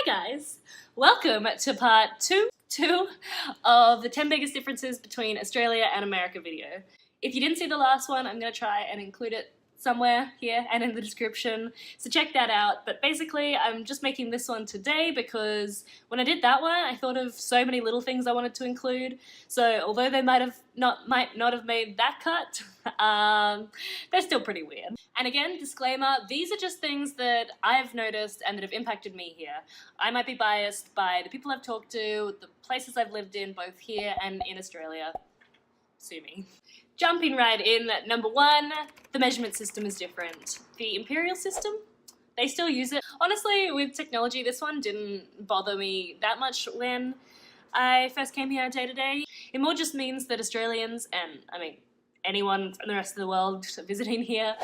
guys, welcome to part two of the 10 biggest differences between Australia and America video. If you didn't see the last one, I'm going to try and include it somewhere here and in the description, so check that out. But basically I'm just making this one today because when I did that one I thought of so many little things I wanted to include, so although they might not have made that cut, they're still pretty weird. And again, disclaimer, these are just things that I've noticed and that have impacted me here. I might be biased by the people I've talked to, the places I've lived in, both here and in Australia. Sue me. Jumping right in, number one, the measurement system is different. The imperial system, they still use it. Honestly, with technology, this one didn't bother me that much when I first came here day to day. It more just means that Australians, and I mean anyone from the rest of the world visiting here,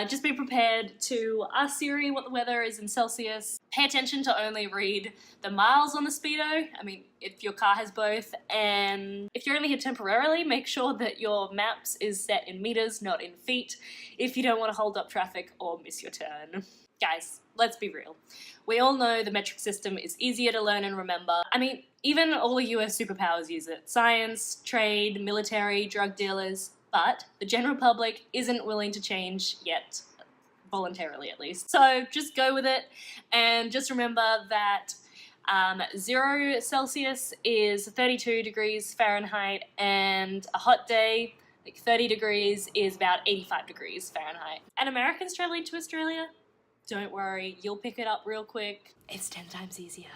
just be prepared to ask Siri what the weather is in Celsius. Pay attention to only read the miles on the speedo, I mean if your car has both, and if you're only here temporarily, make sure that your maps is set in meters, not in feet, if you don't want to hold up traffic or miss your turn. Guys, let's be real. We all know the metric system is easier to learn and remember. I mean, even all the US superpowers use it. Science, trade, military, drug dealers. But the general public isn't willing to change yet, voluntarily at least. So just go with it, and just remember that 0 Celsius is 32 degrees Fahrenheit, and a hot day, like 30 degrees, is about 85 degrees Fahrenheit. And Americans traveling to Australia, don't worry, you'll pick it up real quick. It's 10 times easier.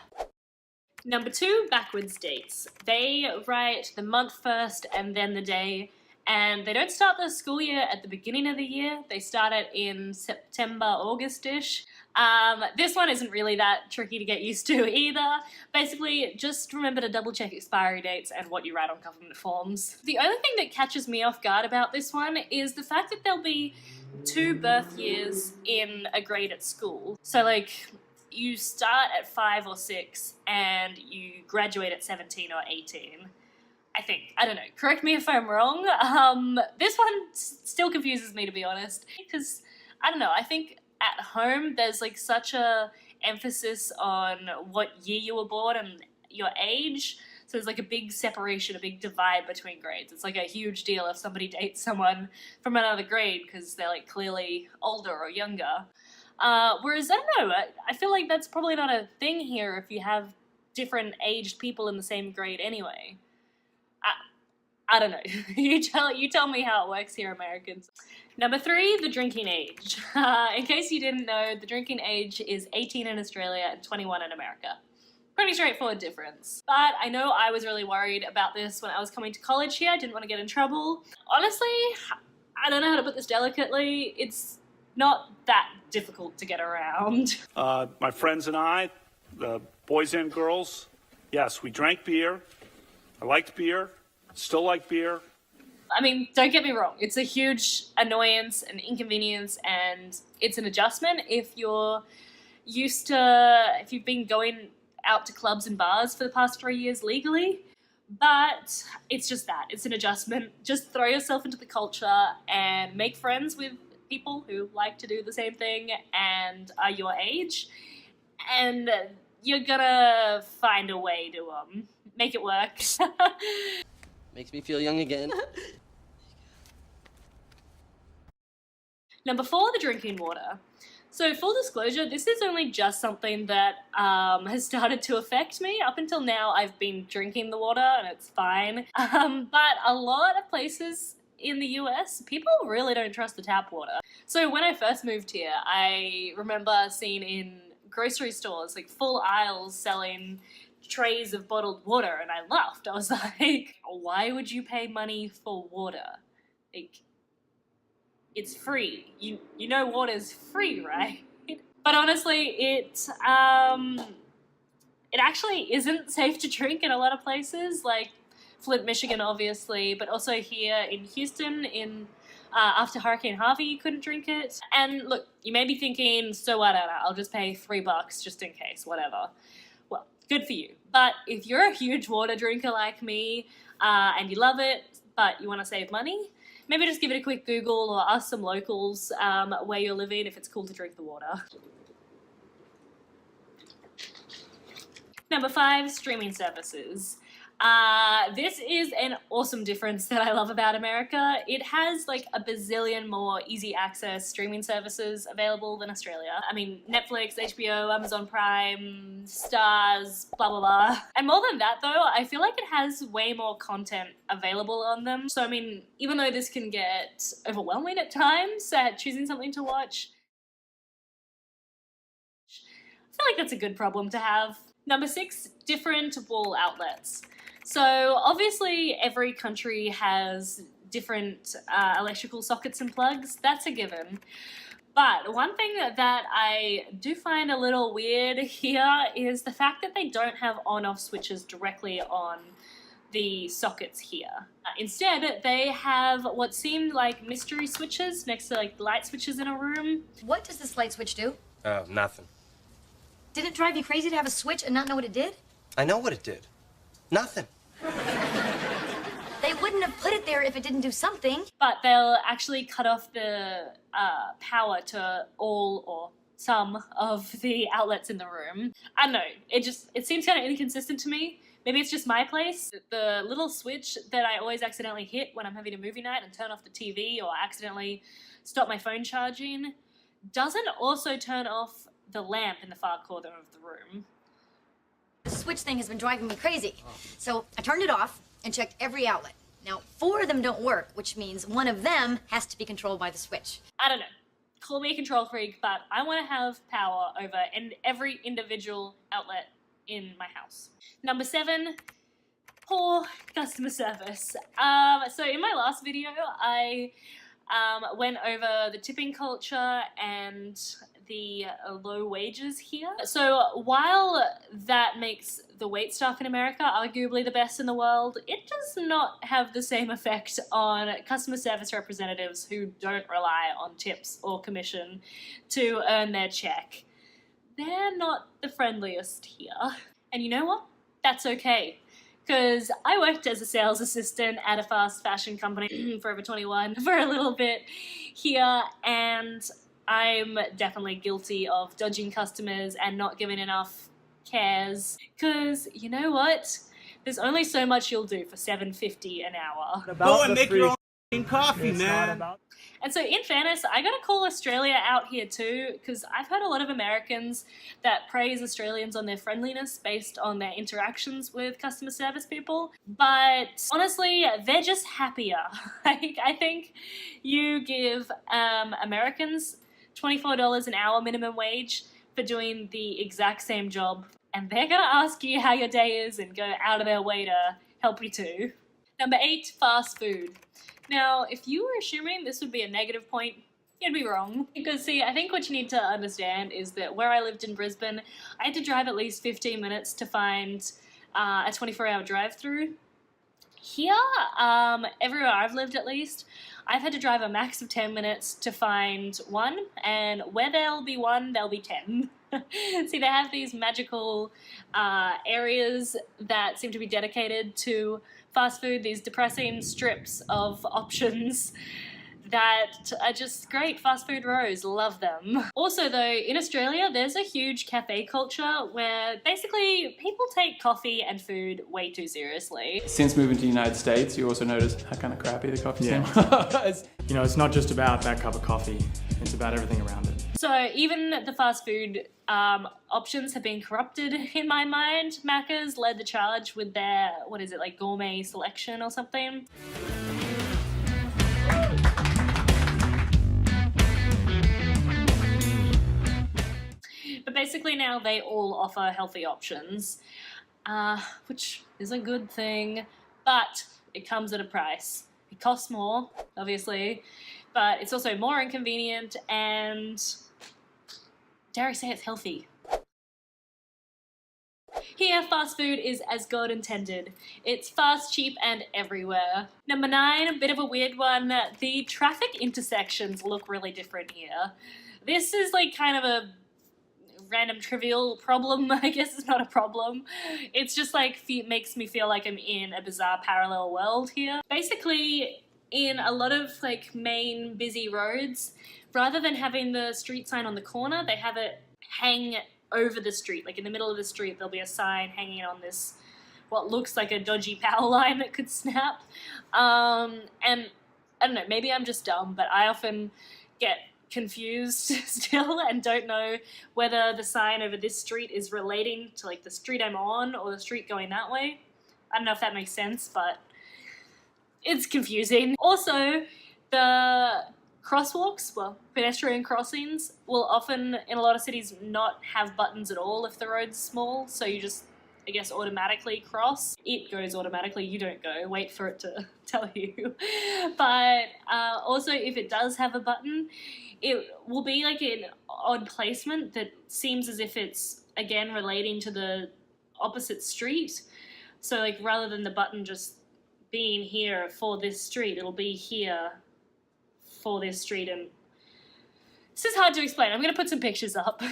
Number two, backwards dates. They write the month first and then the day. And they don't start the school year at the beginning of the year. They start it in September, August-ish. This one isn't really that tricky to get used to either. Basically, just remember to double check expiry dates and what you write on government forms. The only thing that catches me off guard about this one is the fact that there'll be 2 birth years in a grade at school. So like, you start at 5 or 6 and you graduate at 17 or 18. I think. I don't know. Correct me if I'm wrong. This one still confuses me, to be honest, because I don't know. I think at home there's like such a emphasis on what year you were born and your age. So there's like a big separation, a big divide between grades. It's like a huge deal if somebody dates someone from another grade because they're like clearly older or younger. Whereas I don't know. I feel like that's probably not a thing here if you have different aged people in the same grade anyway. I don't know. You tell me how it works here, Americans. Number 3, the drinking age. In case you didn't know, the drinking age is 18 in Australia and 21 in America. Pretty straightforward difference. But I know I was really worried about this when I was coming to college here. I didn't want to get in trouble. Honestly, I don't know how to put this delicately. It's not that difficult to get around. My friends and I, the boys and girls, yes, we drank beer. I liked beer. Still like beer. I mean, don't get me wrong, it's a huge annoyance and inconvenience, and it's an adjustment if you're used to, if you've been going out to clubs and bars for the past 3 years legally, but it's just that, it's an adjustment. Just throw yourself into the culture and make friends with people who like to do the same thing and are your age, and you're gonna find a way to make it work. Makes me feel young again. Number 4, the drinking water. So full disclosure, this is only just something that has started to affect me. Up until now, I've been drinking the water and it's fine. But a lot of places in the US, people really don't trust the tap water. So when I first moved here, I remember seeing in grocery stores, like full aisles selling trays of bottled water, and I laughed. I was like, why would you pay money for water? Like, it's free. You know water's free, right? But honestly, it actually isn't safe to drink in a lot of places, like Flint, Michigan, obviously, but also here in Houston, after Hurricane Harvey, you couldn't drink it. And look, you may be thinking, so what, I'll just pay $3 just in case, whatever. Well, good for you. But if you're a huge water drinker like me, and you love it, but you want to save money, maybe just give it a quick Google or ask some locals where you're living if it's cool to drink the water. Number 5, streaming services. This is an awesome difference that I love about America. It has like a bazillion more easy access streaming services available than Australia. I mean, Netflix, HBO, Amazon Prime, Stars, blah blah blah. And more than that though, I feel like it has way more content available on them. So I mean, even though this can get overwhelming at times at choosing something to watch, I feel like that's a good problem to have. Number 6, different wall outlets. So obviously every country has different electrical sockets and plugs, that's a given. But one thing that I do find a little weird here is the fact that they don't have on-off switches directly on the sockets here. Instead, they have what seemed like mystery switches next to like light switches in a room. What does this light switch do? Oh, nothing. Did it drive you crazy to have a switch and not know what it did? I know what it did. Nothing. They wouldn't have put it there if it didn't do something. But they'll actually cut off the power to all or some of the outlets in the room. I don't know, it seems kind of inconsistent to me. Maybe it's just my place. The little switch that I always accidentally hit when I'm having a movie night and turn off the TV or accidentally stop my phone charging doesn't also turn off the lamp in the far corner of the room. The switch thing has been driving me crazy. So I turned it off and checked every outlet. Now, 4 of them don't work, which means one of them has to be controlled by the switch. I don't know. Call me a control freak, but I want to have power over every individual outlet in my house. Number 7, poor customer service. So in my last video, I went over the tipping culture and the low wages here. So while that makes the wait staff in America arguably the best in the world, it does not have the same effect on customer service representatives who don't rely on tips or commission to earn their check. They're not the friendliest here. And you know what? That's okay. Because I worked as a sales assistant at a fast fashion company, Forever 21, for a little bit here, and I'm definitely guilty of dodging customers and not giving enough cares. Because you know what? There's only so much you'll do for $7.50 an hour. Go and make your own coffee, man. And so in fairness, I gotta call Australia out here too, because I've heard a lot of Americans that praise Australians on their friendliness based on their interactions with customer service people. But honestly, they're just happier. I think you give Americans $24 an hour minimum wage for doing the exact same job, and they're gonna ask you how your day is and go out of their way to help you too. Number 8, fast food. Now, if you were assuming this would be a negative point, you'd be wrong. Because see, I think what you need to understand is that where I lived in Brisbane, I had to drive at least 15 minutes to find a 24-hour drive-through. Here, everywhere I've lived at least, I've had to drive a max of 10 minutes to find one, and where there'll be one, there'll be 10. See, they have these magical areas that seem to be dedicated to fast food, these depressing strips of options that are just great. Fast food rows, love them. Also though, in Australia, there's a huge cafe culture where basically people take coffee and food way too seriously. Since moving to the United States, you also noticed how kind of crappy the coffee scene was. You know, it's not just about that cup of coffee. It's about everything around it. So even the fast food options have been corrupted in my mind. Macca's led the charge with their, what is it, like gourmet selection or something. But basically now they all offer healthy options, which is a good thing, but it comes at a price. It costs more, obviously, but it's also more inconvenient and, dare I say, it's healthy. Here, fast food is as God intended. It's fast, cheap, and everywhere. Number 9, a bit of a weird one. The traffic intersections look really different here. This is like kind of a random trivial problem. I guess it's not a problem. It's just like makes me feel like I'm in a bizarre parallel world here. Basically, in a lot of like main busy roads, rather than having the street sign on the corner, they have it hang over the street, like in the middle of the street, there'll be a sign hanging on this, what looks like a dodgy power line that could snap. And I don't know, maybe I'm just dumb, but I often get confused still and don't know whether the sign over this street is relating to like the street I'm on or the street going that way. I don't know if that makes sense, but it's confusing. Also, the crosswalks, well, pedestrian crossings, will often, in a lot of cities, not have buttons at all if the road's small, so you just, I guess, automatically cross. It goes automatically, you don't go, wait for it to tell you. But also, if it does have a button, it will be like an odd placement that seems as if it's, again, relating to the opposite street. So like rather than the button just being here for this street, it'll be here for this street. And this is hard to explain. I'm gonna put some pictures up.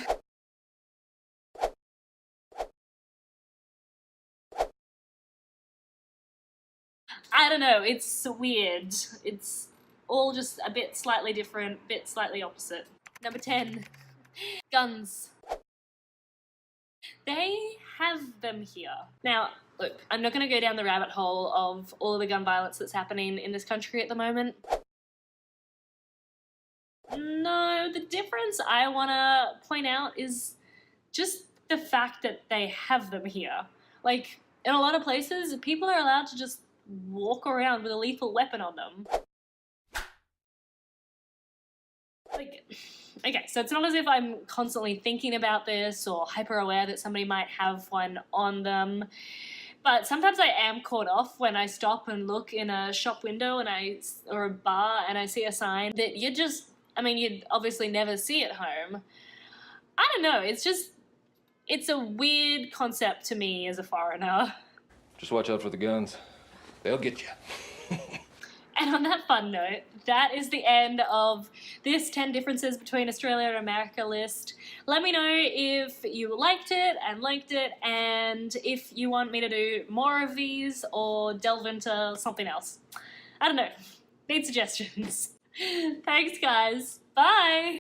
I don't know, it's weird. It's all just a bit slightly different, bit slightly opposite. Number 10, guns. They have them here. Now, look, I'm not going to go down the rabbit hole of all of the gun violence that's happening in this country at the moment. No, the difference I want to point out is just the fact that they have them here. Like, in a lot of places, people are allowed to just walk around with a lethal weapon on them. Like, okay, so it's not as if I'm constantly thinking about this or hyper aware that somebody might have one on them, but sometimes I am caught off when I stop and look in a shop window or a bar and I see a sign that you just, I mean, you'd obviously never see at home. I don't know, it's a weird concept to me as a foreigner. Just watch out for the guns. They'll get you. And on that fun note, that is the end of this 10 differences between Australia and America list. Let me know if you liked it, and if you want me to do more of these or delve into something else. I don't know. Need suggestions. Thanks, guys. Bye!